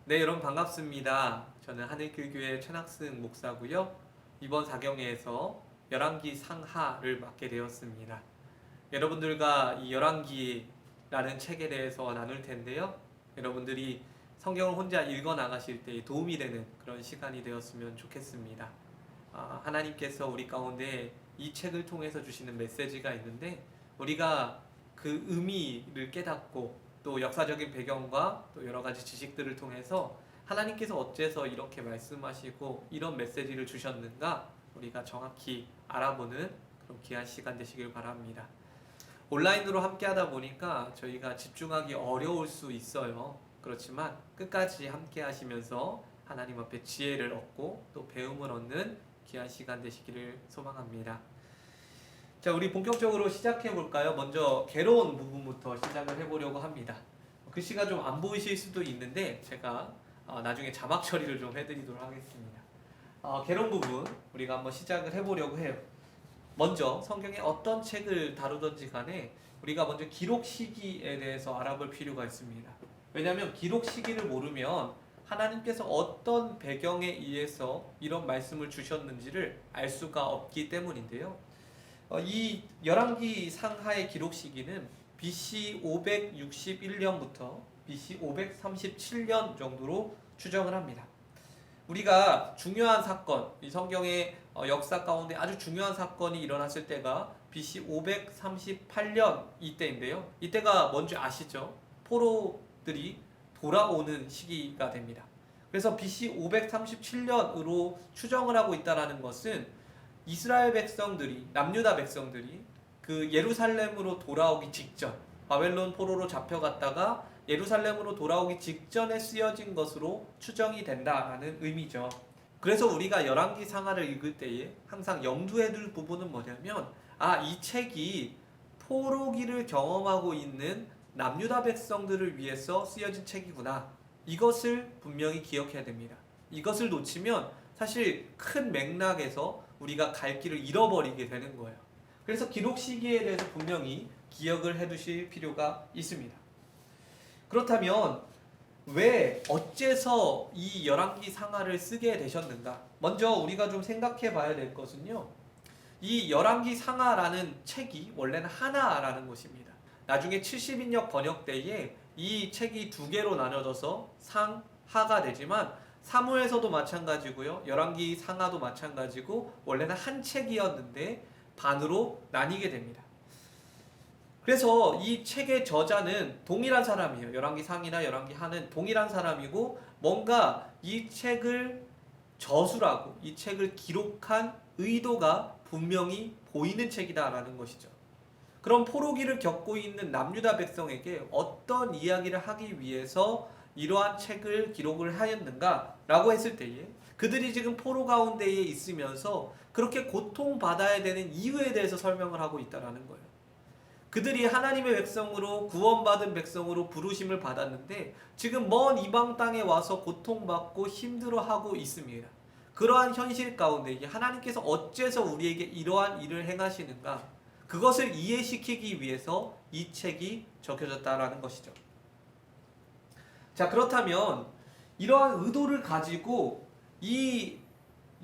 네, 여러분 반갑습니다. 저는 하늘길교회 최낙승 목사고요. 이번 사경회에서 열왕기 상하를 맡게 되었습니다. 여러분들과 이 열왕기라는 책에 대해서 나눌 텐데요. 여러분들이 성경을 혼자 읽어 나가실 때 도움이 되는 그런 시간이 되었으면 좋겠습니다. 하나님께서 우리 가운데 이 책을 통해서 주시는 메시지가 있는데 우리가 그 의미를 깨닫고 또 역사적인 배경과 또 여러 가지 지식들을 통해서 하나님께서 어째서 이렇게 말씀하시고 이런 메시지를 주셨는가 우리가 정확히 알아보는 그런 귀한 시간 되시길 바랍니다. 온라인으로 함께 하다 보니까 저희가 집중하기 어려울 수 있어요. 그렇지만 끝까지 함께 하시면서 하나님 앞에 지혜를 얻고 또 배움을 얻는 귀한 시간 되시기를 소망합니다. 자, 우리 본격적으로 시작해 볼까요? 먼저 괴로운 부분부터 시작을 해보려고 합니다. 글씨가 좀 안 보이실 수도 있는데 제가 나중에 자막 처리를 좀 해드리도록 하겠습니다. 괴로운 부분 우리가 한번 시작을 해보려고 해요. 먼저 성경의 어떤 책을 다루든지 간에 우리가 먼저 기록 시기에 대해서 알아볼 필요가 있습니다. 왜냐하면 기록 시기를 모르면 하나님께서 어떤 배경에 의해서 이런 말씀을 주셨는지를 알 수가 없기 때문인데요. 이 열왕기 상하의 기록 시기는 BC 561년부터 BC 537년 정도로 추정을 합니다. 우리가 중요한 사건, 이 성경의 역사 가운데 아주 중요한 사건이 일어났을 때가 BC 538년 이때인데요. 이때가 뭔지 아시죠? 포로들이 돌아오는 시기가 됩니다. 그래서 BC 537년으로 추정을 하고 있다는 것은 이스라엘 백성들이, 남유다 백성들이 그 예루살렘으로 돌아오기 직전, 바벨론 포로로 잡혀갔다가 예루살렘으로 돌아오기 직전에 쓰여진 것으로 추정이 된다는 의미죠. 그래서 우리가 열왕기 상하를 읽을 때에 항상 염두에 둘 부분은 뭐냐면 이 책이 포로기를 경험하고 있는 남유다 백성들을 위해서 쓰여진 책이구나. 이것을 분명히 기억해야 됩니다. 이것을 놓치면 사실 큰 맥락에서 우리가 갈 길을 잃어버리게 되는 거예요. 그래서 기록 시기에 대해서 분명히 기억을 해두실 필요가 있습니다. 그렇다면 왜 어째서 이 열왕기 상하를 쓰게 되셨는가? 먼저 우리가 좀 생각해 봐야 될 것은요. 이 열왕기 상하라는 책이 원래는 하나라는 것입니다. 나중에 70인역 번역 때에 이 책이 두 개로 나눠져서 상하가 되지만 사무에서도 마찬가지고요. 열왕기 상하도 마찬가지고 원래는 한 책이었는데 반으로 나뉘게 됩니다. 그래서 이 책의 저자는 동일한 사람이에요. 열왕기 상이나 열왕기 하는 동일한 사람이고 뭔가 이 책을 저술하고 이 책을 기록한 의도가 분명히 보이는 책이다라는 것이죠. 그럼 포로기를 겪고 있는 남유다 백성에게 어떤 이야기를 하기 위해서 이러한 책을 기록을 하였는가 라고 했을 때에 그들이 지금 포로 가운데에 있으면서 그렇게 고통받아야 되는 이유에 대해서 설명을 하고 있다는 거예요. 그들이 하나님의 백성으로 구원받은 백성으로 부르심을 받았는데 지금 먼 이방 땅에 와서 고통받고 힘들어하고 있습니다. 그러한 현실 가운데 하나님께서 어째서 우리에게 이러한 일을 행하시는가 그것을 이해시키기 위해서 이 책이 적혀졌다라는 것이죠. 자, 그렇다면 이러한 의도를 가지고 이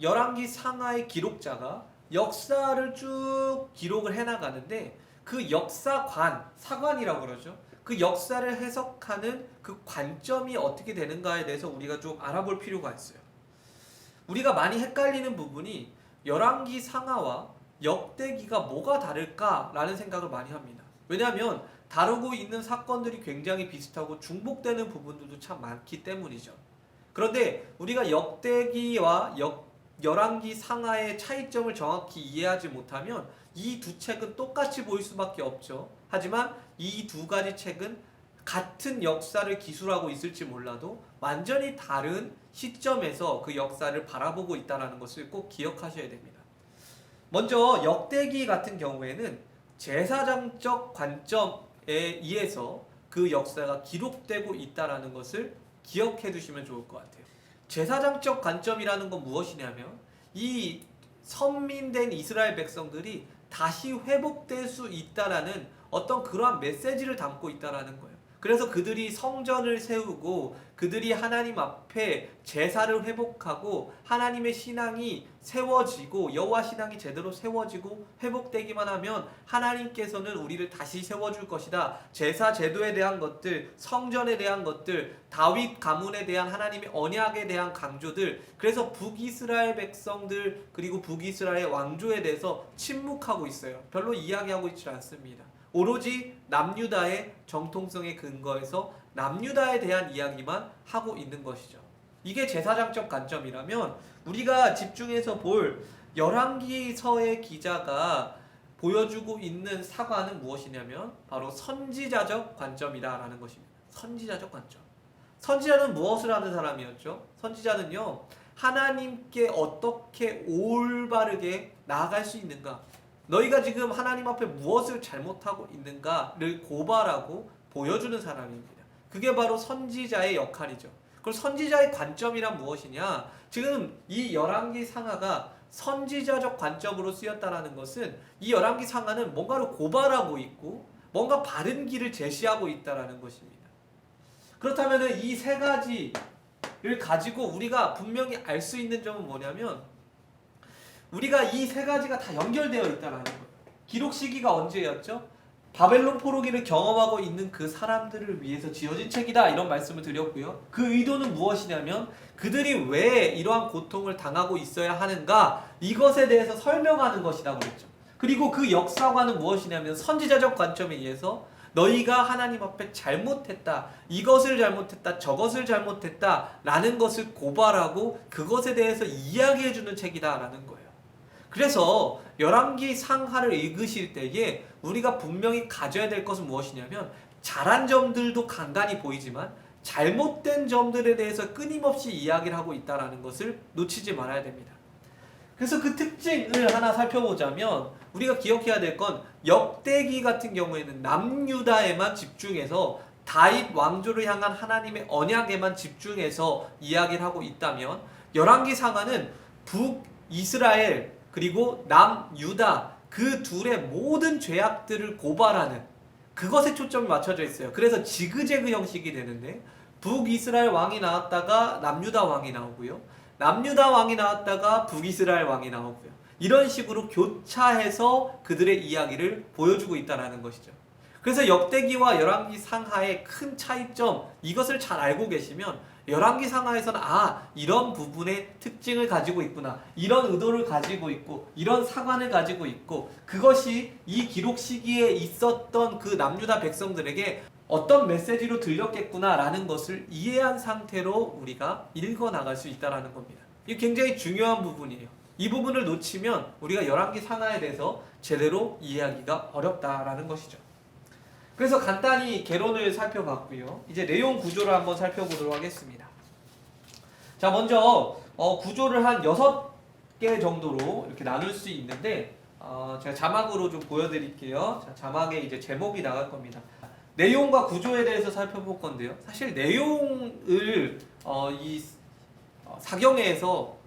열왕기 상하의 기록자가 역사를 쭉 기록을 해나가는데 그 역사관, 사관이라고 그러죠. 그 역사를 해석하는 그 관점이 어떻게 되는가에 대해서 우리가 좀 알아볼 필요가 있어요. 우리가 많이 헷갈리는 부분이 열왕기 상하와 역대기가 뭐가 다를까라는 생각을 많이 합니다. 왜냐하면 다루고 있는 사건들이 굉장히 비슷하고 중복되는 부분들도 참 많기 때문이죠. 그런데 우리가 역대기와 열왕기 상하의 차이점을 정확히 이해하지 못하면 이 두 책은 똑같이 보일 수밖에 없죠. 하지만 이 두 가지 책은 같은 역사를 기술하고 있을지 몰라도 완전히 다른 시점에서 그 역사를 바라보고 있다는 것을 꼭 기억하셔야 됩니다. 먼저 역대기 같은 경우에는 제사장적 관점에 의해서 그 역사가 기록되고 있다는 것을 기억해 두시면 좋을 것 같아요. 제사장적 관점이라는 건 무엇이냐면 이 선민된 이스라엘 백성들이 다시 회복될 수 있다라는 어떤 그러한 메시지를 담고 있다라는 거예요. 그래서 그들이 성전을 세우고 그들이 하나님 앞에 제사를 회복하고 하나님의 신앙이 세워지고 여호와 신앙이 제대로 세워지고 회복되기만 하면 하나님께서는 우리를 다시 세워줄 것이다. 제사 제도에 대한 것들, 성전에 대한 것들, 다윗 가문에 대한 하나님의 언약에 대한 강조들, 그래서 북이스라엘 백성들 그리고 북이스라엘 왕조에 대해서 침묵하고 있어요. 별로 이야기하고 있지 않습니다. 오로지 남유다의 정통성에 근거해서 남유다에 대한 이야기만 하고 있는 것이죠. 이게 제사장적 관점이라면 우리가 집중해서 볼 열왕기서의 기자가 보여주고 있는 사과는 무엇이냐면 바로 선지자적 관점이다라는 것입니다. 선지자적 관점. 선지자는 무엇을 하는 사람이었죠? 선지자는요, 하나님께 어떻게 올바르게 나아갈 수 있는가, 너희가 지금 하나님 앞에 무엇을 잘못하고 있는가를 고발하고 보여주는 사람입니다. 그게 바로 선지자의 역할이죠. 그럼 선지자의 관점이란 무엇이냐? 지금 이 열왕기 상하가 선지자적 관점으로 쓰였다는 것은 이 열왕기 상하는 뭔가를 고발하고 있고 뭔가 바른 길을 제시하고 있다는 것입니다. 그렇다면 이 세 가지를 가지고 우리가 분명히 알 수 있는 점은 뭐냐면 우리가 이 세 가지가 다 연결되어 있다는 거예요. 기록 시기가 언제였죠? 바벨론 포로기를 경험하고 있는 그 사람들을 위해서 지어진 책이다, 이런 말씀을 드렸고요. 그 의도는 무엇이냐면 그들이 왜 이러한 고통을 당하고 있어야 하는가, 이것에 대해서 설명하는 것이라고 그랬죠. 그리고 그 역사관은 무엇이냐면 선지자적 관점에 의해서 너희가 하나님 앞에 잘못했다, 이것을 잘못했다, 저것을 잘못했다 라는 것을 고발하고 그것에 대해서 이야기해주는 책이다 라는 거예요. 그래서 열왕기 상하를 읽으실 때에 우리가 분명히 가져야 될 것은 무엇이냐면 잘한 점들도 간간히 보이지만 잘못된 점들에 대해서 끊임없이 이야기를 하고 있다는 것을 놓치지 말아야 됩니다. 그래서 그 특징을 하나 살펴보자면 우리가 기억해야 될 건 역대기 같은 경우에는 남유다에만 집중해서 다윗 왕조를 향한 하나님의 언약에만 집중해서 이야기를 하고 있다면 열왕기 상하는 북이스라엘 그리고 남유다 그 둘의 모든 죄악들을 고발하는 그것에 초점이 맞춰져 있어요. 그래서 지그재그 형식이 되는데 북이스라엘 왕이 나왔다가 남유다 왕이 나오고요. 남유다 왕이 나왔다가 북이스라엘 왕이 나오고요. 이런 식으로 교차해서 그들의 이야기를 보여주고 있다는 것이죠. 그래서 역대기와 열왕기 상하의 큰 차이점, 이것을 잘 알고 계시면 열왕기 상하에서는 이런 부분의 특징을 가지고 있구나, 이런 의도를 가지고 있고 이런 사관을 가지고 있고 그것이 이 기록 시기에 있었던 그 남유다 백성들에게 어떤 메시지로 들렸겠구나 라는 것을 이해한 상태로 우리가 읽어나갈 수 있다는 겁니다. 이게 굉장히 중요한 부분이에요. 이 부분을 놓치면 우리가 열왕기 상하에 대해서 제대로 이해하기가 어렵다라는 것이죠. 그래서 간단히 개론을 살펴봤고요. 이제 내용 구조를 한번 살펴보도록 하겠습니다. 자, 먼저 구조를 한 6개 정도로 이렇게 나눌 수 있는데 제가 자막으로 좀 보여드릴게요. 자, 자막에 이제 제목이 나갈 겁니다. 내용과 구조에 대해서 살펴볼 건데요. 사실 내용을 이 사경에서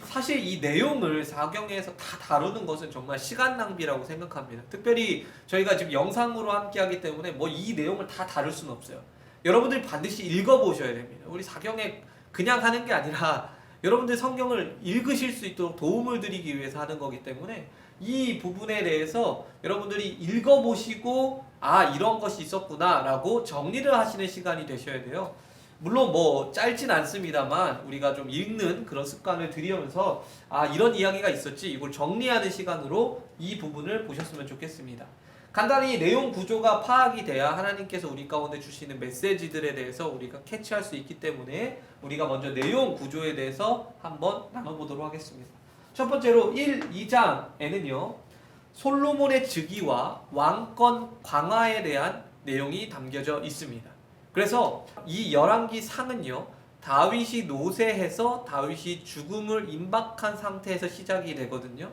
사실 이 내용을 사경에서 다 다루는 것은 정말 시간 낭비라고 생각합니다. 특별히 저희가 지금 영상으로 함께 하기 때문에 뭐 이 내용을 다 다룰 수는 없어요. 여러분들이 반드시 읽어보셔야 됩니다. 우리 사경에 그냥 하는 게 아니라 여러분들 성경을 읽으실 수 있도록 도움을 드리기 위해서 하는 거기 때문에 이 부분에 대해서 여러분들이 읽어보시고 이런 것이 있었구나 라고 정리를 하시는 시간이 되셔야 돼요. 물론 뭐 짧진 않습니다만 우리가 좀 읽는 그런 습관을 들이면서 이런 이야기가 있었지, 이걸 정리하는 시간으로 이 부분을 보셨으면 좋겠습니다. 간단히 내용 구조가 파악이 돼야 하나님께서 우리 가운데 주시는 메시지들에 대해서 우리가 캐치할 수 있기 때문에 우리가 먼저 내용 구조에 대해서 한번 나눠보도록 하겠습니다. 첫 번째로 1, 2장에는요 솔로몬의 즉위와 왕권 강화에 대한 내용이 담겨져 있습니다. 그래서 이 열왕기 상은요 다윗이 노쇠해서 다윗이 죽음을 임박한 상태에서 시작이 되거든요.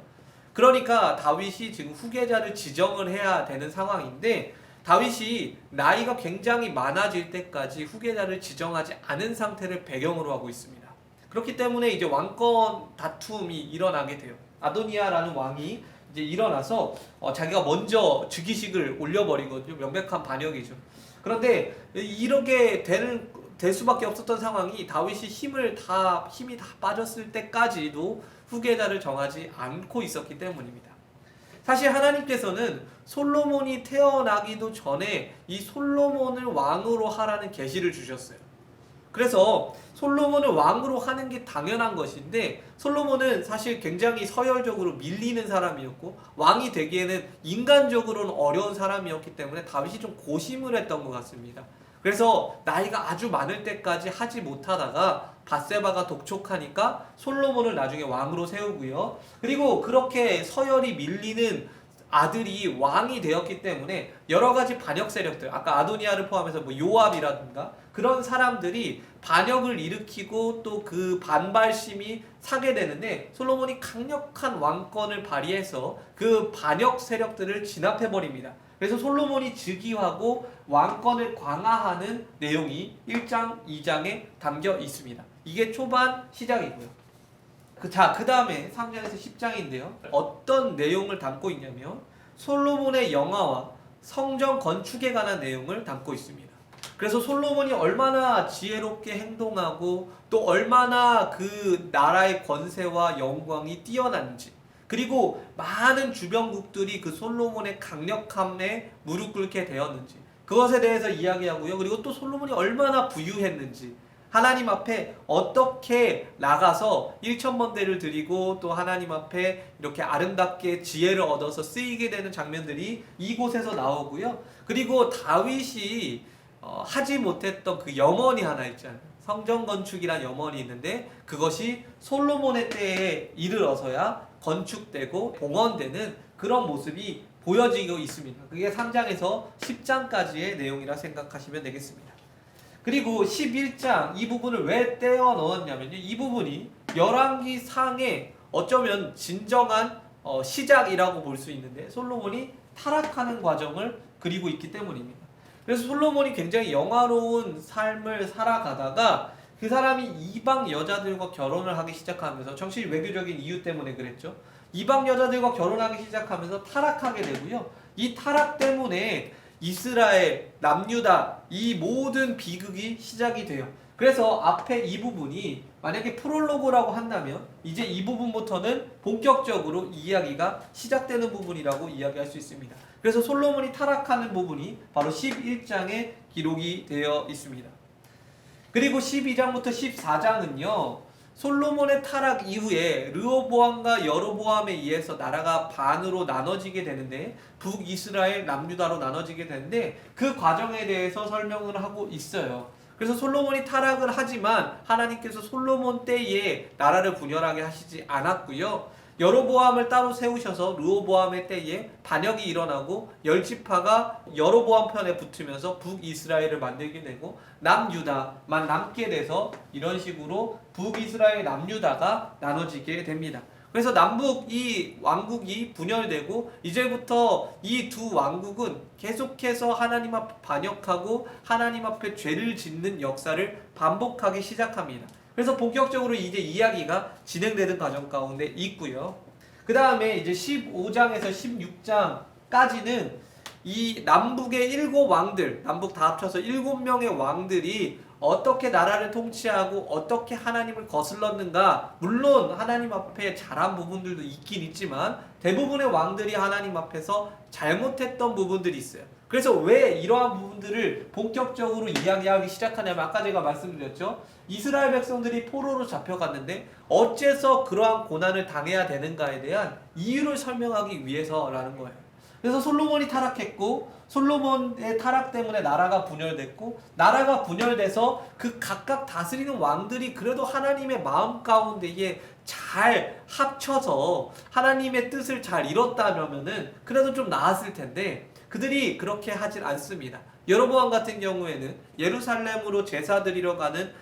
그러니까 다윗이 지금 후계자를 지정을 해야 되는 상황인데 다윗이 나이가 굉장히 많아질 때까지 후계자를 지정하지 않은 상태를 배경으로 하고 있습니다. 그렇기 때문에 이제 왕권 다툼이 일어나게 돼요. 아도니아라는 왕이 이제 일어나서 자기가 먼저 즉위식을 올려버리거든요. 명백한 반역이죠. 그런데 이렇게 될 수밖에 없었던 상황이 다윗이 힘이 다 빠졌을 때까지도 후계자를 정하지 않고 있었기 때문입니다. 사실 하나님께서는 솔로몬이 태어나기도 전에 이 솔로몬을 왕으로 하라는 계시를 주셨어요. 그래서 솔로몬을 왕으로 하는 게 당연한 것인데, 솔로몬은 사실 굉장히 서열적으로 밀리는 사람이었고 왕이 되기에는 인간적으로는 어려운 사람이었기 때문에 다윗이 좀 고심을 했던 것 같습니다. 그래서 나이가 아주 많을 때까지 하지 못하다가 밧세바가 독촉하니까 솔로몬을 나중에 왕으로 세우고요. 그리고 그렇게 서열이 밀리는 아들이 왕이 되었기 때문에 여러 가지 반역 세력들, 아까 아도니아를 포함해서 뭐 요압이라든가 그런 사람들이 반역을 일으키고 또 그 반발심이 사게 되는데, 솔로몬이 강력한 왕권을 발휘해서 그 반역 세력들을 진압해 버립니다. 그래서 솔로몬이 즉위하고 왕권을 강화하는 내용이 1장, 2장에 담겨 있습니다. 이게 초반 시작이고요. 그 다음에 3장에서 10장인데요. 어떤 내용을 담고 있냐면 솔로몬의 영화와 성전 건축에 관한 내용을 담고 있습니다. 그래서 솔로몬이 얼마나 지혜롭게 행동하고 또 얼마나 그 나라의 권세와 영광이 뛰어난지, 그리고 많은 주변국들이 그 솔로몬의 강력함에 무릎 꿇게 되었는지 그것에 대해서 이야기하고요. 그리고 또 솔로몬이 얼마나 부유했는지, 하나님 앞에 어떻게 나가서 1,000번대를 드리고 또 하나님 앞에 이렇게 아름답게 지혜를 얻어서 쓰이게 되는 장면들이 이곳에서 나오고요. 그리고 다윗이 하지 못했던 그 염원이 하나 있잖아요. 성전 건축이란 염원이 있는데 그것이 솔로몬의 때에 이르러서야 건축되고 봉헌되는 그런 모습이 보여지고 있습니다. 그게 3장에서 10장까지의 내용이라 생각하시면 되겠습니다. 그리고 11장 이 부분을 왜 떼어 넣었냐면요, 이 부분이 열왕기 상의 어쩌면 진정한 시작이라고 볼 수 있는데, 솔로몬이 타락하는 과정을 그리고 있기 때문입니다. 그래서 솔로몬이 굉장히 영화로운 삶을 살아가다가 그 사람이 이방 여자들과 결혼을 하기 시작하면서, 정치 외교적인 이유 때문에 그랬죠. 이방 여자들과 결혼하기 시작하면서 타락하게 되고요. 이 타락 때문에 이스라엘, 남유다 이 모든 비극이 시작이 돼요. 그래서 앞에 이 부분이 만약에 프롤로그라고 한다면 이제 이 부분부터는 본격적으로 이야기가 시작되는 부분이라고 이야기할 수 있습니다. 그래서 솔로몬이 타락하는 부분이 바로 11장에 기록이 되어 있습니다. 그리고 12장부터 14장은요, 솔로몬의 타락 이후에 르호보암과 여로보암에 의해서 나라가 반으로 나눠지게 되는데, 북이스라엘, 남유다로 나눠지게 되는데 그 과정에 대해서 설명을 하고 있어요. 그래서 솔로몬이 타락을 하지만 하나님께서 솔로몬 때에 나라를 분열하게 하시지 않았고요. 여로보암을 따로 세우셔서 르호보암의 때에 반역이 일어나고 열지파가 여로보암 편에 붙으면서 북이스라엘을 만들게 되고 남유다만 남게 돼서 이런 식으로 북이스라엘, 남유다가 나눠지게 됩니다. 그래서 남북 이 왕국이 분열되고 이제부터 이 두 왕국은 계속해서 하나님 앞에 반역하고 하나님 앞에 죄를 짓는 역사를 반복하기 시작합니다. 그래서 본격적으로 이제 이야기가 진행되는 과정 가운데 있고요. 그 다음에 이제 15장에서 16장까지는 이 남북의 7왕들, 남북 다 합쳐서 7명의 왕들이 어떻게 나라를 통치하고 어떻게 하나님을 거슬렀는가. 물론 하나님 앞에 잘한 부분들도 있긴 있지만 대부분의 왕들이 하나님 앞에서 잘못했던 부분들이 있어요. 그래서 왜 이러한 부분들을 본격적으로 이야기하기 시작하냐면, 아까 제가 말씀드렸죠. 이스라엘 백성들이 포로로 잡혀갔는데 어째서 그러한 고난을 당해야 되는가에 대한 이유를 설명하기 위해서라는 거예요. 그래서 솔로몬이 타락했고 솔로몬의 타락 때문에 나라가 분열됐고, 나라가 분열돼서 그 각각 다스리는 왕들이 그래도 하나님의 마음 가운데에 잘 합쳐서 하나님의 뜻을 잘 이뤘다면은 그래도 좀 나았을 텐데 그들이 그렇게 하질 않습니다. 여로보암 같은 경우에는 예루살렘으로 제사 드리러 가는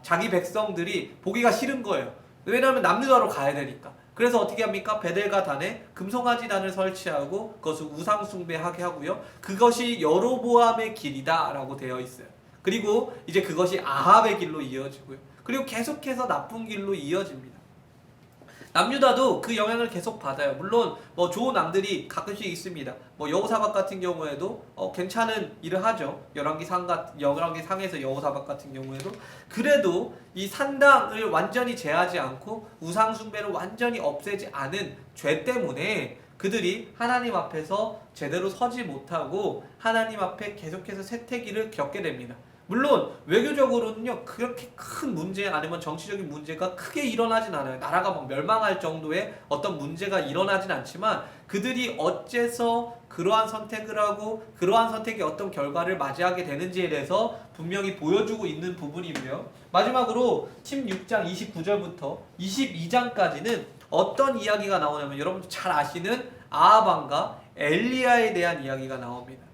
자기 백성들이 보기가 싫은 거예요. 왜냐하면 남유다로 가야 되니까. 그래서 어떻게 합니까? 베델과 단에 금송아지 단을 설치하고 그것을 우상 숭배하게 하고요. 그것이 여로보암의 길이다 라고 되어 있어요. 그리고 이제 그것이 아합의 길로 이어지고요. 그리고 계속해서 나쁜 길로 이어집니다. 남유다도 그 영향을 계속 받아요. 물론 뭐 좋은 왕들이 가끔씩 있습니다. 뭐 여호사밧 같은 경우에도 괜찮은 일을 하죠. 열왕기상에서 여호사밧 같은 경우에도. 그래도 이 산당을 완전히 제하지 않고 우상 숭배를 완전히 없애지 않은 죄 때문에 그들이 하나님 앞에서 제대로 서지 못하고 하나님 앞에 계속해서 쇠퇴기를 겪게 됩니다. 물론 외교적으로는요 그렇게 큰 문제 아니면 정치적인 문제가 크게 일어나진 않아요. 나라가 막 멸망할 정도의 어떤 문제가 일어나진 않지만 그들이 어째서 그러한 선택을 하고 그러한 선택이 어떤 결과를 맞이하게 되는지에 대해서 분명히 보여주고 있는 부분이고요. 마지막으로 16장 29절부터 22장까지는 어떤 이야기가 나오냐면 여러분들 잘 아시는 아합 왕과 엘리야에 대한 이야기가 나옵니다.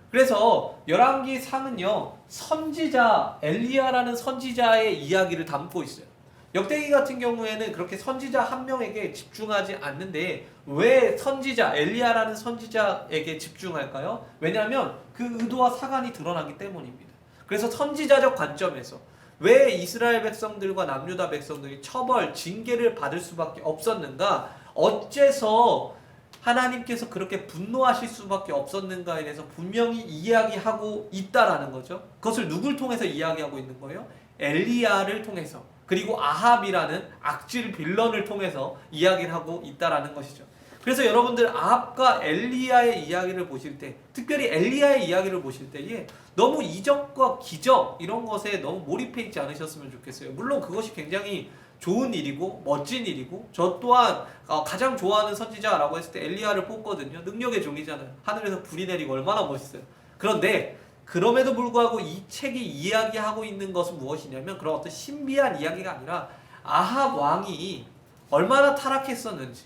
그래서 열왕기상은요 선지자 엘리야라는 선지자의 이야기를 담고 있어요. 역대기 같은 경우에는 그렇게 선지자 한 명에게 집중하지 않는데 왜 선지자 엘리야라는 선지자에게 집중할까요? 왜냐하면 그 의도와 사관이 드러나기 때문입니다. 그래서 선지자적 관점에서 왜 이스라엘 백성들과 남유다 백성들이 처벌, 징계를 받을 수밖에 없었는가? 어째서 하나님께서 그렇게 분노하실 수밖에 없었는가에 대해서 분명히 이야기하고 있다라는 거죠. 그것을 누굴 통해서 이야기하고 있는 거예요? 엘리야를 통해서, 그리고 아합이라는 악질 빌런을 통해서 이야기를 하고 있다라는 것이죠. 그래서 여러분들 아합과 엘리야의 이야기를 보실 때, 특별히 엘리야의 이야기를 보실 때에 너무 이적과 기적 이런 것에 너무 몰입해 있지 않으셨으면 좋겠어요. 물론 그것이 굉장히 좋은 일이고 멋진 일이고 저 또한 가장 좋아하는 선지자라고 했을 때 엘리야를 뽑거든요. 능력의 종이잖아요. 하늘에서 불이 내리고 얼마나 멋있어요. 그런데 그럼에도 불구하고 이 책이 이야기하고 있는 것은 무엇이냐면 그런 어떤 신비한 이야기가 아니라 아합 왕이 얼마나 타락했었는지,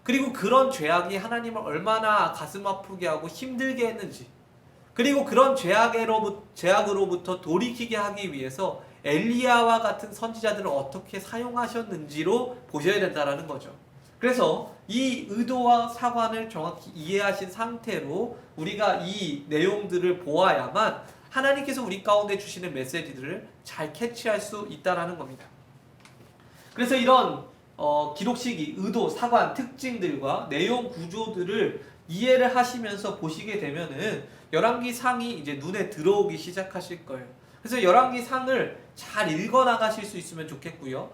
그리고 그런 죄악이 하나님을 얼마나 가슴 아프게 하고 힘들게 했는지, 그리고 그런 죄악으로부터 돌이키게 하기 위해서 엘리야와 같은 선지자들을 어떻게 사용하셨는지로 보셔야 된다는 거죠. 그래서 이 의도와 사관을 정확히 이해하신 상태로 우리가 이 내용들을 보아야만 하나님께서 우리 가운데 주시는 메시지들을 잘 캐치할 수 있다는 겁니다. 그래서 이런 기록식이 의도, 사관, 특징들과 내용 구조들을 이해를 하시면서 보시게 되면은 열왕기상이 이제 눈에 들어오기 시작하실 거예요. 그래서 열왕기상을 잘 읽어 나가실 수 있으면 좋겠고요.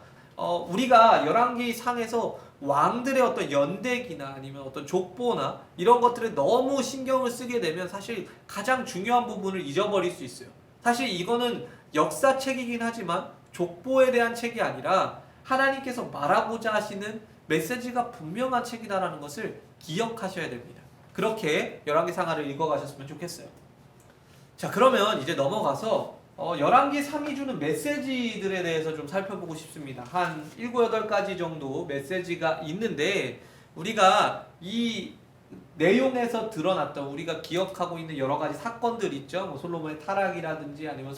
우리가 열왕기상에서 왕들의 어떤 연대기나 아니면 어떤 족보나 이런 것들에 너무 신경을 쓰게 되면 사실 가장 중요한 부분을 잊어버릴 수 있어요. 사실 이거는 역사책이긴 하지만 족보에 대한 책이 아니라 하나님께서 말하고자 하시는 메시지가 분명한 책이다라는 것을 기억하셔야 됩니다. 그렇게 열왕기상하를 읽어가셨으면 좋겠어요. 자, 그러면 이제 넘어가서 열왕기상이 주는 메시지들에 대해서 좀 살펴보고 싶습니다. 한 7, 8가지 정도 메시지가 있는데 우리가 이 내용에서 드러났던 우리가 기억하고 있는 여러 가지 사건들 있죠. 뭐 솔로몬의 타락이라든지 아니면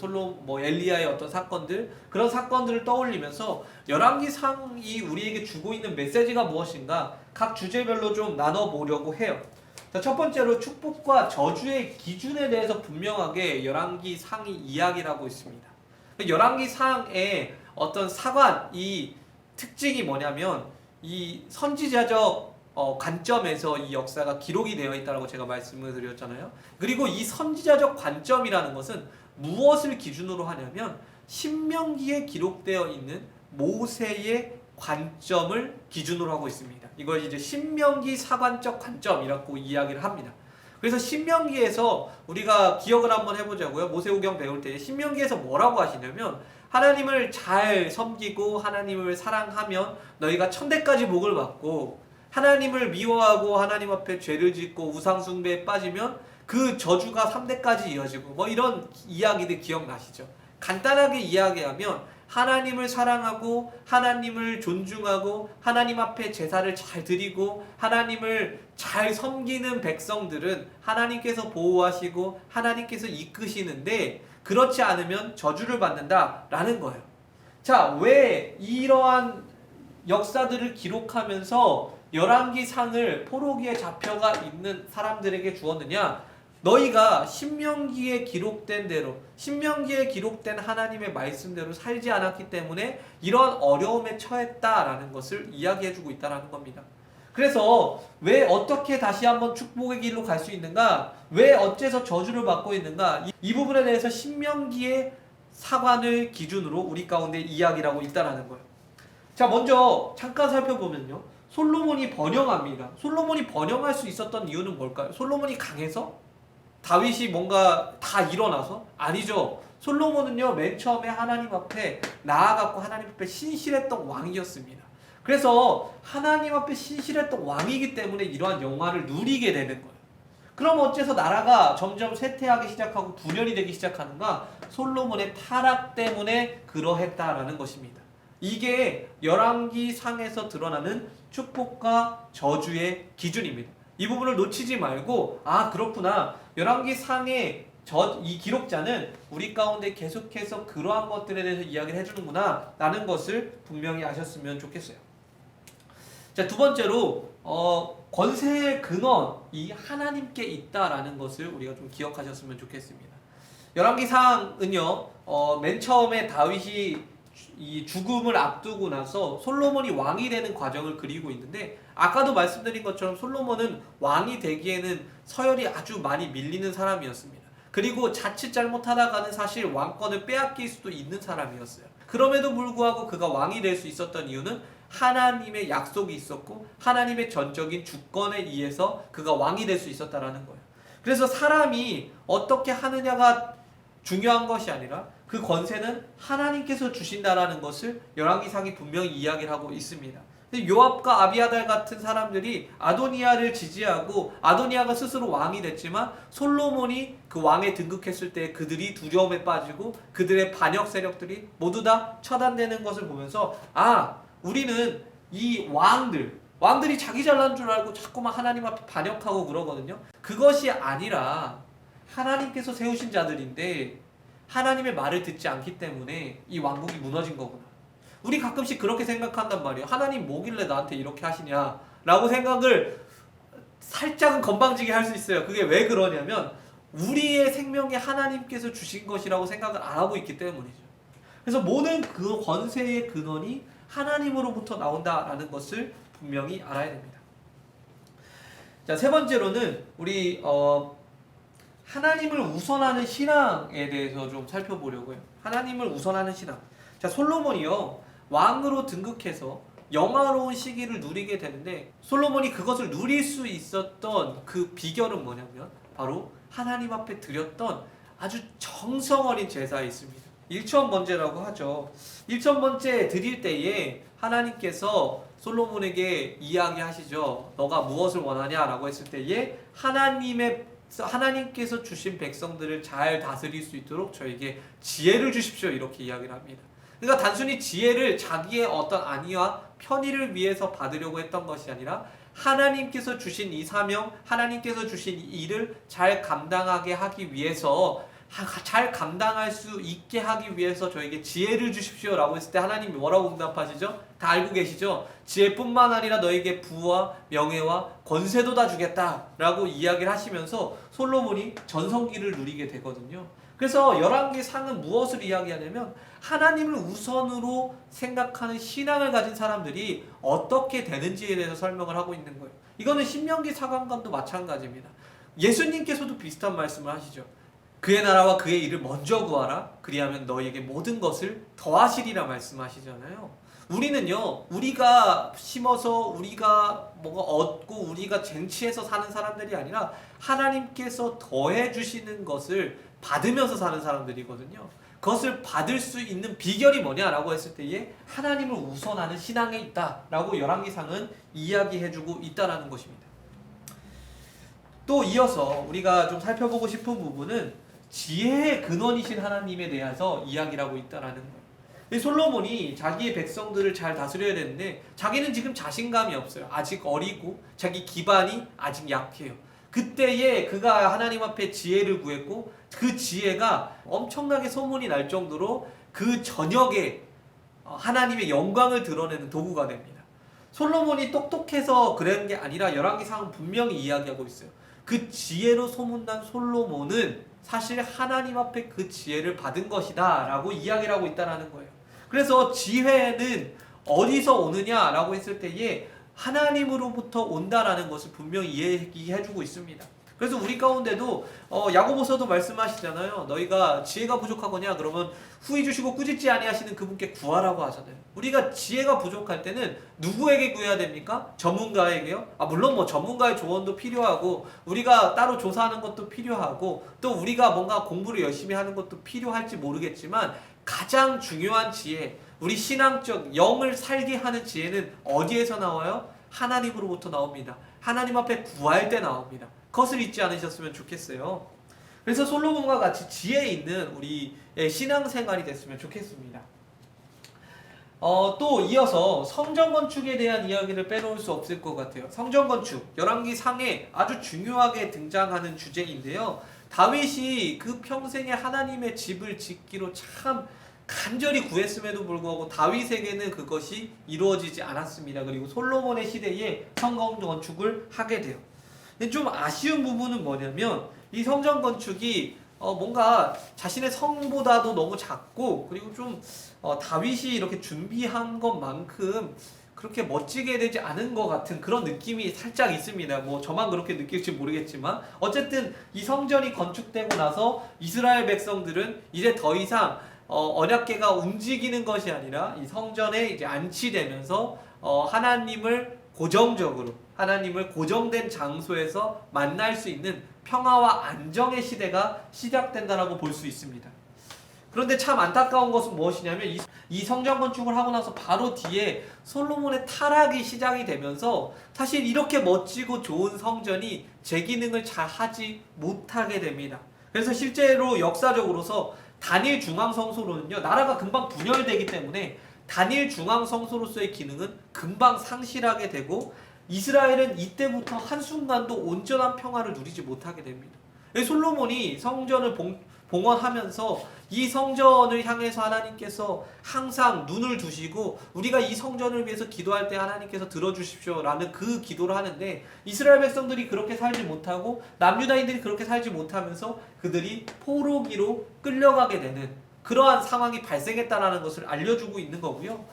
엘리야의 어떤 사건들, 그런 사건들을 떠올리면서 열왕기상이 우리에게 주고 있는 메시지가 무엇인가 각 주제별로 좀 나눠보려고 해요. 자, 첫 번째로 축복과 저주의 기준에 대해서 분명하게 열왕기상이 이야기를 하고 있습니다. 열왕기상의 어떤 사관, 이 특징이 뭐냐면 이 선지자적 관점에서 이 역사가 기록이 되어 있다고 제가 말씀을 드렸잖아요. 그리고 이 선지자적 관점이라는 것은 무엇을 기준으로 하냐면 신명기에 기록되어 있는 모세의 관점을 기준으로 하고 있습니다. 이걸 이제 신명기 사관적 관점이라고 이야기를 합니다. 그래서 신명기에서 우리가 기억을 한번 해보자고요. 모세오경 배울 때 신명기에서 뭐라고 하시냐면 하나님을 잘 섬기고 하나님을 사랑하면 너희가 천대까지 복을 받고, 하나님을 미워하고 하나님 앞에 죄를 짓고 우상 숭배에 빠지면 그 저주가 3대까지 이어지고, 뭐 이런 이야기들 기억나시죠? 간단하게 이야기하면 하나님을 사랑하고 하나님을 존중하고 하나님 앞에 제사를 잘 드리고 하나님을 잘 섬기는 백성들은 하나님께서 보호하시고 하나님께서 이끄시는데, 그렇지 않으면 저주를 받는다라는 거예요. 자, 왜 이러한 역사들을 기록하면서 열왕기상을 포로기에 잡혀가 있는 사람들에게 주었느냐? 너희가 신명기에 기록된 대로, 신명기에 기록된 하나님의 말씀대로 살지 않았기 때문에 이러한 어려움에 처했다라는 것을 이야기해주고 있다는 겁니다. 그래서 왜 어떻게 다시 한번 축복의 길로 갈 수 있는가, 왜 어째서 저주를 받고 있는가, 이 부분에 대해서 신명기의 사관을 기준으로 우리 가운데 이야기를 하고 있다는 거예요. 자, 먼저 잠깐 살펴보면요, 솔로몬이 번영합니다. 솔로몬이 번영할 수 있었던 이유는 뭘까요? 솔로몬이 강해서? 다윗이 뭔가 다 일어나서? 아니죠. 솔로몬은요, 맨 처음에 하나님 앞에 나아갔고 하나님 앞에 신실했던 왕이었습니다. 그래서 하나님 앞에 신실했던 왕이기 때문에 이러한 영화를 누리게 되는 거예요. 그럼 어째서 나라가 점점 쇠퇴하기 시작하고 분열이 되기 시작하는가? 솔로몬의 타락 때문에 그러했다라는 것입니다. 이게 열왕기 상에서 드러나는 축복과 저주의 기준입니다. 이 부분을 놓치지 말고, 아, 그렇구나, 열왕기 상의 이 기록자는 우리 가운데 계속해서 그러한 것들에 대해서 이야기를 해주는구나 라는 것을 분명히 아셨으면 좋겠어요. 자, 두 번째로 권세의 근원이 하나님께 있다라는 것을 우리가 좀 기억하셨으면 좋겠습니다. 열왕기상은요, 맨 처음에 다윗이 이 죽음을 앞두고 나서 솔로몬이 왕이 되는 과정을 그리고 있는데, 아까도 말씀드린 것처럼 솔로몬은 왕이 되기에는 서열이 아주 많이 밀리는 사람이었습니다. 그리고 자칫 잘못하다가는 사실 왕권을 빼앗길 수도 있는 사람이었어요. 그럼에도 불구하고 그가 왕이 될 수 있었던 이유는 하나님의 약속이 있었고 하나님의 전적인 주권에 의해서 그가 왕이 될 수 있었다라는 거예요. 그래서 사람이 어떻게 하느냐가 중요한 것이 아니라 그 권세는 하나님께서 주신다라는 것을 열왕기상이 분명히 이야기를 하고 있습니다. 요압과 아비아달 같은 사람들이 아도니아를 지지하고 아도니아가 스스로 왕이 됐지만 솔로몬이 그 왕에 등극했을 때 그들이 두려움에 빠지고 그들의 반역 세력들이 모두 다 처단되는 것을 보면서, 아, 우리는 이 왕들이 자기 잘난 줄 알고 자꾸만 하나님 앞에 반역하고 그러거든요. 그것이 아니라 하나님께서 세우신 자들인데 하나님의 말을 듣지 않기 때문에 이 왕국이 무너진 거구나. 우리 가끔씩 그렇게 생각한단 말이에요. 하나님 뭐길래 나한테 이렇게 하시냐 라고 생각을 살짝은 건방지게 할 수 있어요. 그게 왜 그러냐면 우리의 생명에 하나님께서 주신 것이라고 생각을 안 하고 있기 때문이죠. 그래서 모든 그 권세의 근원이 하나님으로부터 나온다라는 것을 분명히 알아야 됩니다. 자, 세 번째로는 우리 하나님을 우선하는 신앙에 대해서 좀 살펴보려고요. 하나님을 우선하는 신앙. 자, 솔로몬이요, 왕으로 등극해서 영화로운 시기를 누리게 되는데, 솔로몬이 그것을 누릴 수 있었던 그 비결은 뭐냐면 바로 하나님 앞에 드렸던 아주 정성 어린 제사에 있습니다. 일천번제라고 하죠. 일천번제 드릴 때에 하나님께서 솔로몬에게 이야기하시죠. 너가 무엇을 원하냐라고 했을 때에 하나님께서 주신 백성들을 잘 다스릴 수 있도록 저에게 지혜를 주십시오, 이렇게 이야기를 합니다. 그러니까 단순히 지혜를 자기의 어떤 안위와 편의를 위해서 받으려고 했던 것이 아니라 하나님께서 주신 이 사명, 하나님께서 주신 이 일을 잘 감당하게 하기 위해서, 잘 감당할 수 있게 하기 위해서 저에게 지혜를 주십시오 라고 했을 때 하나님이 뭐라고 응답하시죠? 다 알고 계시죠? 지혜뿐만 아니라 너에게 부와 명예와 권세도 다 주겠다 라고 이야기를 하시면서 솔로몬이 전성기를 누리게 되거든요. 그래서 열왕기상은 무엇을 이야기하냐면 하나님을 우선으로 생각하는 신앙을 가진 사람들이 어떻게 되는지에 대해서 설명을 하고 있는 거예요. 이거는 신명기 사관관도 마찬가지입니다. 예수님께서도 비슷한 말씀을 하시죠. 그의 나라와 그의 일을 먼저 구하라. 그리하면 너희에게 모든 것을 더하시리라 말씀하시잖아요. 우리는요, 우리가 심어서 우리가 뭐가 얻고 우리가 쟁취해서 사는 사람들이 아니라 하나님께서 더해 주시는 것을 받으면서 사는 사람들이거든요. 그것을 받을 수 있는 비결이 뭐냐라고 했을 때에 하나님을 우선하는 신앙에 있다라고 열왕기상은 이야기해주고 있다라는 것입니다. 또 이어서 우리가 좀 살펴보고 싶은 부분은 지혜의 근원이신 하나님에 대해서 이야기를 하고 있다라는 거예요. 솔로몬이 자기의 백성들을 잘 다스려야 되는데 자기는 지금 자신감이 없어요. 아직 어리고 자기 기반이 아직 약해요. 그때에 그가 하나님 앞에 지혜를 구했고 그 지혜가 엄청나게 소문이 날 정도로 그 저녁에 하나님의 영광을 드러내는 도구가 됩니다. 솔로몬이 똑똑해서 그런 게 아니라 열왕기상은 분명히 이야기하고 있어요. 그 지혜로 소문난 솔로몬은 사실 하나님 앞에 그 지혜를 받은 것이다 라고 이야기를 하고 있다는 거예요. 그래서 지혜는 어디서 오느냐라고 했을 때에 하나님으로부터 온다라는 것을 분명히 얘기해주고 있습니다. 그래서 우리 가운데도 야고보서도 말씀하시잖아요. 너희가 지혜가 부족하거냐 그러면 후히 주시고 꾸짖지 아니하시는 그분께 구하라고 하잖아요. 우리가 지혜가 부족할 때는 누구에게 구해야 됩니까? 전문가에게요? 물론 뭐 전문가의 조언도 필요하고 우리가 따로 조사하는 것도 필요하고 또 우리가 뭔가 공부를 열심히 하는 것도 필요할지 모르겠지만 가장 중요한 지혜, 우리 신앙적 영을 살게 하는 지혜는 어디에서 나와요? 하나님으로부터 나옵니다. 하나님 앞에 구할 때 나옵니다. 그것을 잊지 않으셨으면 좋겠어요. 그래서 솔로몬과 같이 지혜 있는 우리의 신앙생활이 됐으면 좋겠습니다. 또 이어서 성전 건축에 대한 이야기를 빼놓을 수 없을 것 같아요. 성전 건축, 열왕기 상에 아주 중요하게 등장하는 주제인데요. 다윗이 그 평생에 하나님의 집을 짓기로 참 간절히 구했음에도 불구하고 다윗에게는 그것이 이루어지지 않았습니다. 그리고 솔로몬의 시대에 성전 건축을 하게 돼요. 근데 좀 아쉬운 부분은 뭐냐면 이 성전 건축이 뭔가 자신의 성보다도 너무 작고 그리고 좀 다윗이 이렇게 준비한 것만큼 그렇게 멋지게 되지 않은 것 같은 그런 느낌이 살짝 있습니다. 뭐 저만 그렇게 느낄지 모르겠지만 어쨌든 이 성전이 건축되고 나서 이스라엘 백성들은 이제 더 이상 언약궤가 움직이는 것이 아니라 이 성전에 이제 안치되면서 하나님을 고정된 장소에서 만날 수 있는 평화와 안정의 시대가 시작된다라고 볼 수 있습니다. 그런데 참 안타까운 것은 무엇이냐면 이 성전 건축을 하고 나서 바로 뒤에 솔로몬의 타락이 시작이 되면서 사실 이렇게 멋지고 좋은 성전이 제 기능을 잘 하지 못하게 됩니다. 그래서 실제로 역사적으로서 단일 중앙성소로는요, 나라가 금방 분열되기 때문에 단일 중앙성소로서의 기능은 금방 상실하게 되고 이스라엘은 이때부터 한순간도 온전한 평화를 누리지 못하게 됩니다. 솔로몬이 성전을 봉헌하면서 이 성전을 향해서 하나님께서 항상 눈을 두시고 우리가 이 성전을 위해서 기도할 때 하나님께서 들어주십시오 라는 그 기도를 하는데 이스라엘 백성들이 그렇게 살지 못하고 남유다인들이 그렇게 살지 못하면서 그들이 포로기로 끌려가게 되는 그러한 상황이 발생했다는 것을 알려주고 있는 거고요.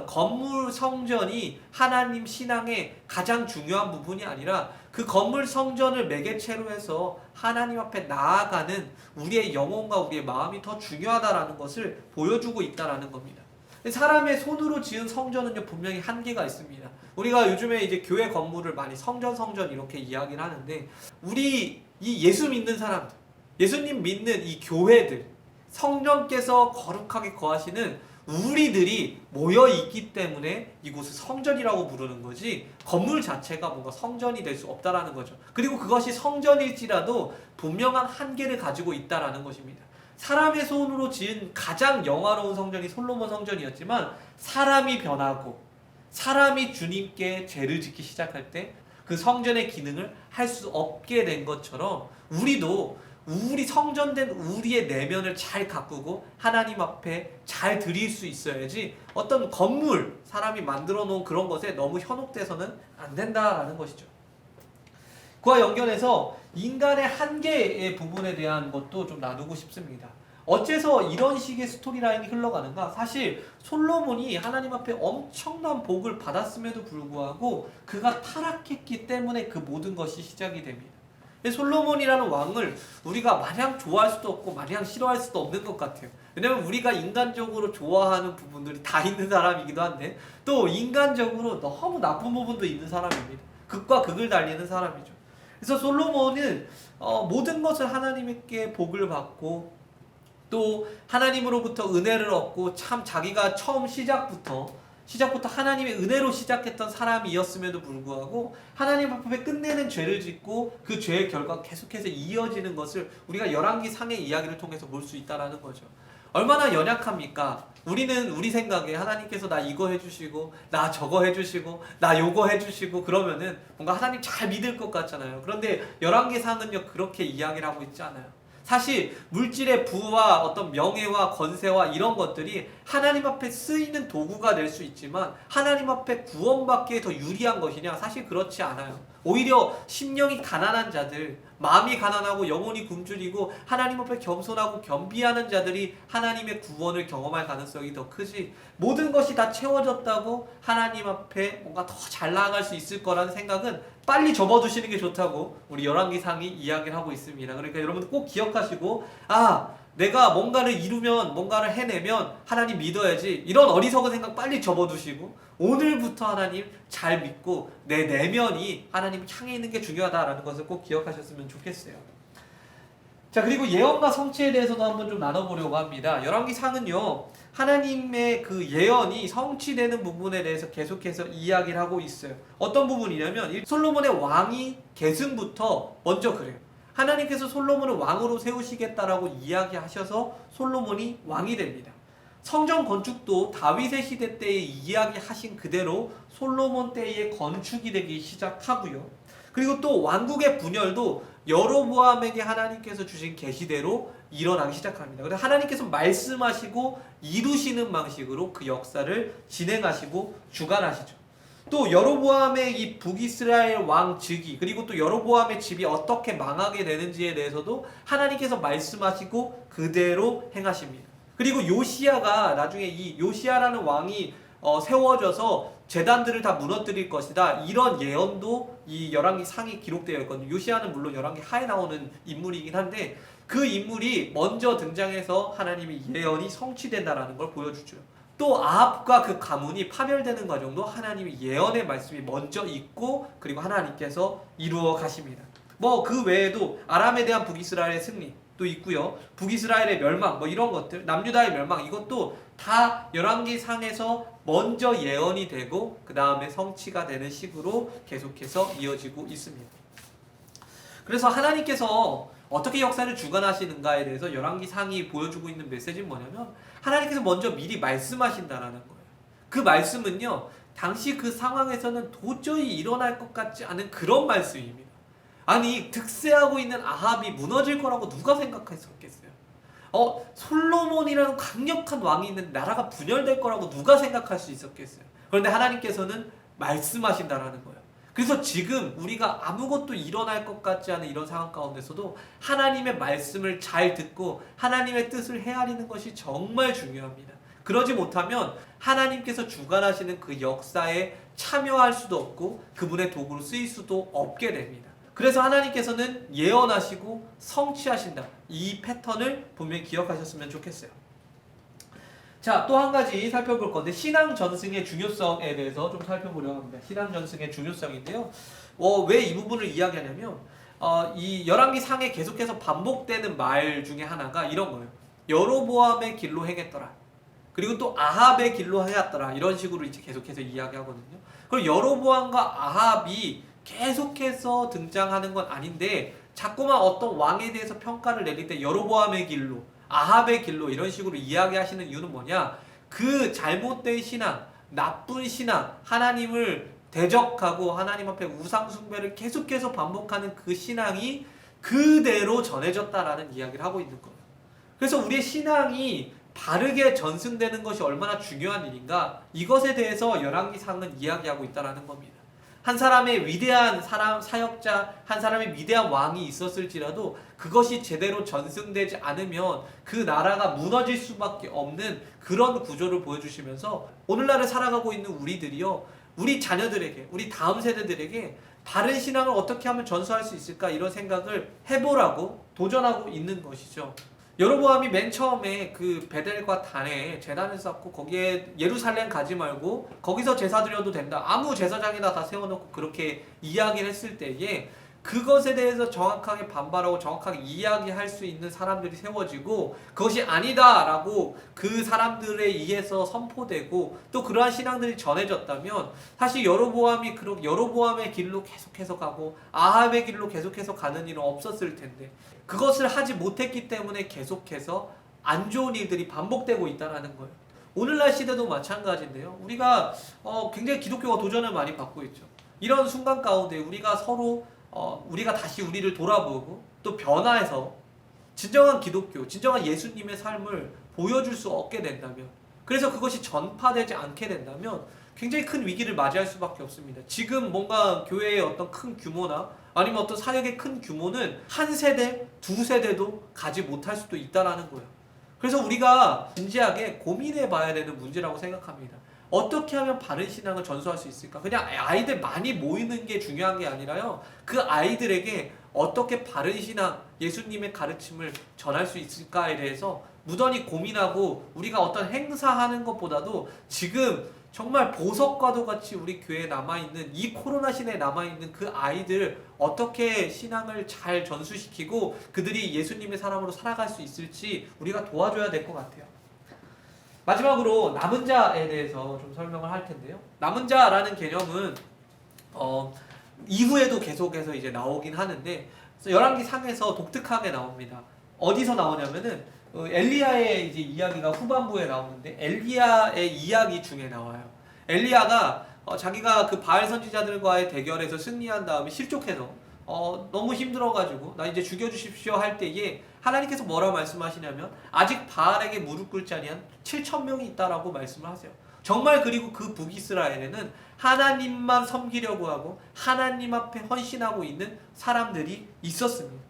건물 성전이 하나님 신앙의 가장 중요한 부분이 아니라 그 건물 성전을 매개체로 해서 하나님 앞에 나아가는 우리의 영혼과 우리의 마음이 더 중요하다라는 것을 보여주고 있다라는 겁니다. 사람의 손으로 지은 성전은요 분명히 한계가 있습니다. 우리가 요즘에 이제 교회 건물을 많이 성전 이렇게 이야기를 하는데 우리 이 예수 믿는 사람들, 예수님 믿는 이 교회들, 성령께서 거룩하게 거하시는 우리들이 모여있기 때문에 이곳을 성전이라고 부르는 거지 건물 자체가 뭔가 성전이 될 수 없다라는 거죠. 그리고 그것이 성전일지라도 분명한 한계를 가지고 있다라는 것입니다. 사람의 손으로 지은 가장 영화로운 성전이 솔로몬 성전이었지만 사람이 변하고 사람이 주님께 죄를 짓기 시작할 때 그 성전의 기능을 할 수 없게 된 것처럼 우리도 우리 성전된 우리의 내면을 잘 가꾸고 하나님 앞에 잘 드릴 수 있어야지 어떤 건물, 사람이 만들어 놓은 그런 것에 너무 현혹돼서는 안 된다라는 것이죠. 그와 연결해서 인간의 한계의 부분에 대한 것도 좀 나누고 싶습니다. 어째서 이런 식의 스토리라인이 흘러가는가? 사실 솔로몬이 하나님 앞에 엄청난 복을 받았음에도 불구하고 그가 타락했기 때문에 그 모든 것이 시작이 됩니다. 솔로몬이라는 왕을 우리가 마냥 좋아할 수도 없고 마냥 싫어할 수도 없는 것 같아요. 왜냐면 우리가 인간적으로 좋아하는 부분들이 다 있는 사람이기도 한데 또 인간적으로 너무 나쁜 부분도 있는 사람입니다. 극과 극을 달리는 사람이죠. 그래서 솔로몬은 모든 것을 하나님께 복을 받고 또 하나님으로부터 은혜를 얻고 참 자기가 처음 시작부터 하나님의 은혜로 시작했던 사람이었음에도 불구하고 하나님 앞에 끝내는 죄를 짓고 그 죄의 결과가 계속해서 이어지는 것을 우리가 열왕기 상의 이야기를 통해서 볼 수 있다는 거죠. 얼마나 연약합니까? 우리는 우리 생각에 하나님께서 나 이거 해주시고 나 저거 해주시고 나 요거 해주시고 그러면은 뭔가 하나님 잘 믿을 것 같잖아요. 그런데 열왕기 상은요 그렇게 이야기를 하고 있지 않아요. 사실 물질의 부와 어떤 명예와 권세와 이런 것들이 하나님 앞에 쓰이는 도구가 될 수 있지만 하나님 앞에 구원받기에 더 유리한 것이냐? 사실 그렇지 않아요. 오히려 심령이 가난한 자들, 마음이 가난하고 영혼이 굶주리고 하나님 앞에 겸손하고 겸비하는 자들이 하나님의 구원을 경험할 가능성이 더 크지, 모든 것이 다 채워졌다고 하나님 앞에 뭔가 더 잘 나아갈 수 있을 거라는 생각은 빨리 접어두시는 게 좋다고 우리 열왕기상이 이야기를 하고 있습니다. 그러니까 여러분 꼭 기억하시고, 내가 뭔가를 이루면, 뭔가를 해내면 하나님 믿어야지, 이런 어리석은 생각 빨리 접어두시고 오늘부터 하나님 잘 믿고 내 내면이 하나님 향해 있는 게 중요하다라는 것을 꼭 기억하셨으면 좋겠어요. 자, 그리고 예언과 성취에 대해서도 한번 좀 나눠보려고 합니다. 열왕기상은요, 하나님의 그 예언이 성취되는 부분에 대해서 계속해서 이야기를 하고 있어요. 어떤 부분이냐면 솔로몬의 왕위 계승부터 먼저 그래요. 하나님께서 솔로몬을 왕으로 세우시겠다라고 이야기하셔서 솔로몬이 왕이 됩니다. 성전 건축도 다윗의 시대 때에 이야기하신 그대로 솔로몬 때에 건축이 되기 시작하고요. 그리고 또 왕국의 분열도 여로보암에게 하나님께서 주신 계시대로 일어나기 시작합니다. 그래서 하나님께서 말씀하시고 이루시는 방식으로 그 역사를 진행하시고 주관하시죠. 또 여로보암의 이 북이스라엘 왕 즉위, 그리고 또 여로보암의 집이 어떻게 망하게 되는지에 대해서도 하나님께서 말씀하시고 그대로 행하십니다. 그리고 요시야가 나중에 이 요시야라는 왕이 세워져서 제단들을 다 무너뜨릴 것이다, 이런 예언도 이 열왕기 상에 기록되어 있거든요. 요시야는 물론 열왕기 하에 나오는 인물이긴 한데 그 인물이 먼저 등장해서 하나님의 예언이 성취된다라는 걸 보여주죠. 또 아합과 그 가문이 파멸되는 과정도 하나님의 예언의 말씀이 먼저 있고, 그리고 하나님께서 이루어 가십니다. 그 외에도 아람에 대한 북이스라엘의 승리 또 있고요. 북이스라엘의 멸망, 이런 것들, 남유다의 멸망, 이것도 다 열왕기상에서 먼저 예언이 되고 그 다음에 성취가 되는 식으로 계속해서 이어지고 있습니다. 그래서 하나님께서 어떻게 역사를 주관하시는가에 대해서 열왕기상이 보여주고 있는 메시지는 뭐냐면, 하나님께서 먼저 미리 말씀하신다라는 거예요. 그 말씀은요, 당시 그 상황에서는 도저히 일어날 것 같지 않은 그런 말씀입니다. 아니, 득세하고 있는 아합이 무너질 거라고 누가 생각했었겠어요? 솔로몬이라는 강력한 왕이 있는 나라가 분열될 거라고 누가 생각할 수 있었겠어요? 그런데 하나님께서는 말씀하신다라는 거예요. 그래서 지금 우리가 아무것도 일어날 것 같지 않은 이런 상황 가운데서도 하나님의 말씀을 잘 듣고 하나님의 뜻을 헤아리는 것이 정말 중요합니다. 그러지 못하면 하나님께서 주관하시는 그 역사에 참여할 수도 없고 그분의 도구로 쓰일 수도 없게 됩니다. 그래서 하나님께서는 예언하시고 성취하신다, 이 패턴을 분명히 기억하셨으면 좋겠어요. 자, 또 한 가지 살펴볼 건데, 신앙 전승의 중요성에 대해서 좀 살펴보려고 합니다. 신앙 전승의 중요성인데요. 왜 이 부분을 이야기하냐면, 이 열왕기 상에 계속해서 반복되는 말 중에 하나가 이런 거예요. 여로보암의 길로 행했더라, 그리고 또 아합의 길로 행했더라, 이런 식으로 이제 계속해서 이야기하거든요. 그리고 여로보암과 아합이 계속해서 등장하는 건 아닌데, 자꾸만 어떤 왕에 대해서 평가를 내릴 때 여로보암의 길로, 아합의 길로 이런 식으로 이야기하시는 이유는 뭐냐? 그 잘못된 신앙, 나쁜 신앙, 하나님을 대적하고 하나님 앞에 우상 숭배를 계속해서 반복하는 그 신앙이 그대로 전해졌다라는 이야기를 하고 있는 거예요. 그래서 우리의 신앙이 바르게 전승되는 것이 얼마나 중요한 일인가, 이것에 대해서 열왕기상은 이야기하고 있다는 겁니다. 한 사람의 위대한 사역자, 한 사람의 위대한 왕이 있었을지라도 그것이 제대로 전승되지 않으면 그 나라가 무너질 수밖에 없는 그런 구조를 보여주시면서, 오늘날을 살아가고 있는 우리들이요, 우리 자녀들에게, 우리 다음 세대들에게 바른 신앙을 어떻게 하면 전수할 수 있을까, 이런 생각을 해보라고 도전하고 있는 것이죠. 여로보암이 맨 처음에 그 베델과 단에 제단을 쌓고 거기에 예루살렘 가지 말고 거기서 제사 드려도 된다, 아무 제사장에다 다 세워놓고 그렇게 이야기를 했을 때에 그것에 대해서 정확하게 반발하고 정확하게 이야기할 수 있는 사람들이 세워지고, 그것이 아니다라고 그 사람들에 의해서 선포되고 또 그러한 신앙들이 전해졌다면, 사실 여로보암의 길로 계속해서 가고 아합의 길로 계속해서 가는 일은 없었을 텐데, 그것을 하지 못했기 때문에 계속해서 안 좋은 일들이 반복되고 있다는 거예요. 오늘날 시대도 마찬가지인데요. 우리가 굉장히 기독교가 도전을 많이 받고 있죠. 이런 순간 가운데 우리가 서로 우리가 다시 우리를 돌아보고 또 변화해서 진정한 기독교, 진정한 예수님의 삶을 보여줄 수 없게 된다면, 그래서 그것이 전파되지 않게 된다면 굉장히 큰 위기를 맞이할 수밖에 없습니다. 지금 뭔가 교회의 어떤 큰 규모나 아니면 어떤 사역의 큰 규모는 한 세대, 두 세대도 가지 못할 수도 있다라는 거예요. 그래서 우리가 진지하게 고민해 봐야 되는 문제라고 생각합니다. 어떻게 하면 바른 신앙을 전수할 수 있을까? 그냥 아이들 많이 모이는 게 중요한 게 아니라요. 그 아이들에게 어떻게 바른 신앙, 예수님의 가르침을 전할 수 있을까에 대해서 무던히 고민하고 우리가 어떤 행사하는 것보다도 지금 정말 보석과도 같이 우리 교회에 남아있는 이 코로나 시대에 남아있는 그 아이들 어떻게 신앙을 잘 전수시키고 그들이 예수님의 사람으로 살아갈 수 있을지 우리가 도와줘야 될 것 같아요. 마지막으로 남은 자에 대해서 좀 설명을 할 텐데요. 남은 자라는 개념은 이후에도 계속해서 이제 나오긴 하는데 열왕기 상에서 독특하게 나옵니다. 어디서 나오냐면은 엘리야의 이제 이야기가 후반부에 나오는데 엘리야의 이야기 중에 나와요. 엘리야가 자기가 그 바알 선지자들과의 대결에서 승리한 다음에 실족해서 너무 힘들어가지고 나 이제 죽여주십시오 할 때에 하나님께서 뭐라고 말씀하시냐면 아직 바알에게 무릎 꿇지 아니한 7,000명이 있다라고 말씀을 하세요. 정말 그리고 그 북이스라엘에는 하나님만 섬기려고 하고 하나님 앞에 헌신하고 있는 사람들이 있었습니다.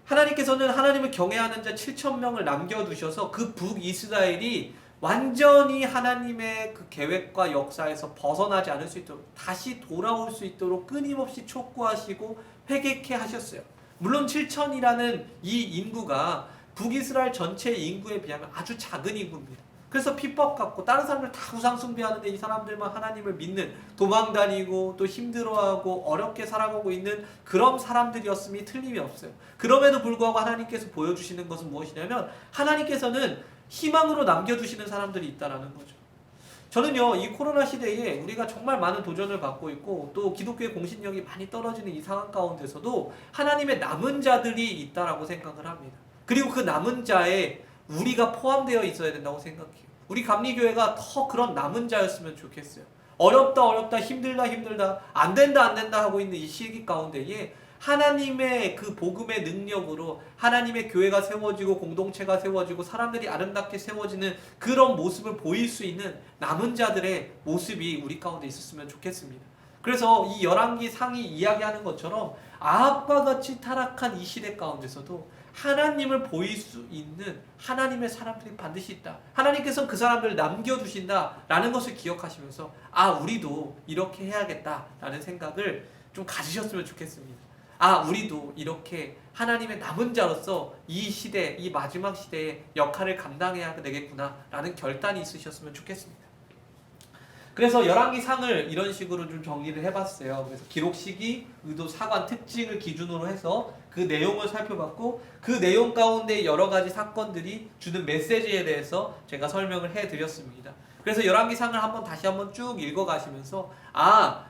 하나님께서는 하나님을 경외하는 자 7,000명을 남겨두셔서 그 북이스라엘이 완전히 하나님의 그 계획과 역사에서 벗어나지 않을 수 있도록 다시 돌아올 수 있도록 끊임없이 촉구하시고 회개케 하셨어요. 물론 7,000이라는 이 인구가 북이스라엘 전체 인구에 비하면 아주 작은 인구입니다. 그래서 핍박 갖고 다른 사람들 다 우상 숭배하는데 이 사람들만 하나님을 믿는 도망다니고 또 힘들어하고 어렵게 살아가고 있는 그런 사람들이었음이 틀림이 없어요. 그럼에도 불구하고 하나님께서 보여주시는 것은 무엇이냐면 하나님께서는 희망으로 남겨두시는 사람들이 있다는 거죠. 저는요 이 코로나 시대에 우리가 정말 많은 도전을 받고 있고 또 기독교의 공신력이 많이 떨어지는 이 상황 가운데서도 하나님의 남은 자들이 있다라고 생각을 합니다. 그리고 그 남은 자에 우리가 포함되어 있어야 된다고 생각해요. 우리 감리교회가 더 그런 남은 자였으면 좋겠어요. 어렵다 힘들다 안 된다 하고 있는 이 시기 가운데에 하나님의 그 복음의 능력으로 하나님의 교회가 세워지고 공동체가 세워지고 사람들이 아름답게 세워지는 그런 모습을 보일 수 있는 남은 자들의 모습이 우리 가운데 있었으면 좋겠습니다. 그래서 이 열왕기 상이 이야기하는 것처럼 아합과 같이 타락한 이 시대 가운데서도 하나님을 보일 수 있는 하나님의 사람들이 반드시 있다. 하나님께서는 그 사람들을 남겨두신다라는 것을 기억하시면서 우리도 이렇게 해야겠다라는 생각을 좀 가지셨으면 좋겠습니다. 우리도 이렇게 하나님의 남은 자로서 이 시대, 이 마지막 시대의 역할을 감당해야 되겠구나라는 결단이 있으셨으면 좋겠습니다. 그래서 열왕기 상을 이런 식으로 좀 정리를 해봤어요. 그래서 기록 시기, 의도, 사관, 특징을 기준으로 해서 그 내용을 살펴봤고 그 내용 가운데 여러 가지 사건들이 주는 메시지에 대해서 제가 설명을 해드렸습니다. 그래서 열왕기 상을 다시 한번 쭉 읽어가시면서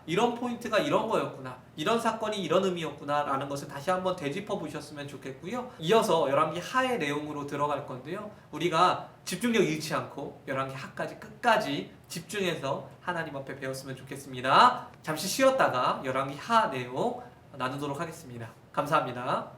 이런 포인트가 이런 거였구나, 이런 사건이 이런 의미였구나 라는 것을 다시 한번 되짚어 보셨으면 좋겠고요. 이어서 열왕기 하의 내용으로 들어갈 건데요. 우리가 집중력 잃지 않고 열왕기 하까지 끝까지 집중해서 하나님 앞에 배웠으면 좋겠습니다. 잠시 쉬었다가 열왕기 하 내용 나누도록 하겠습니다. 감사합니다.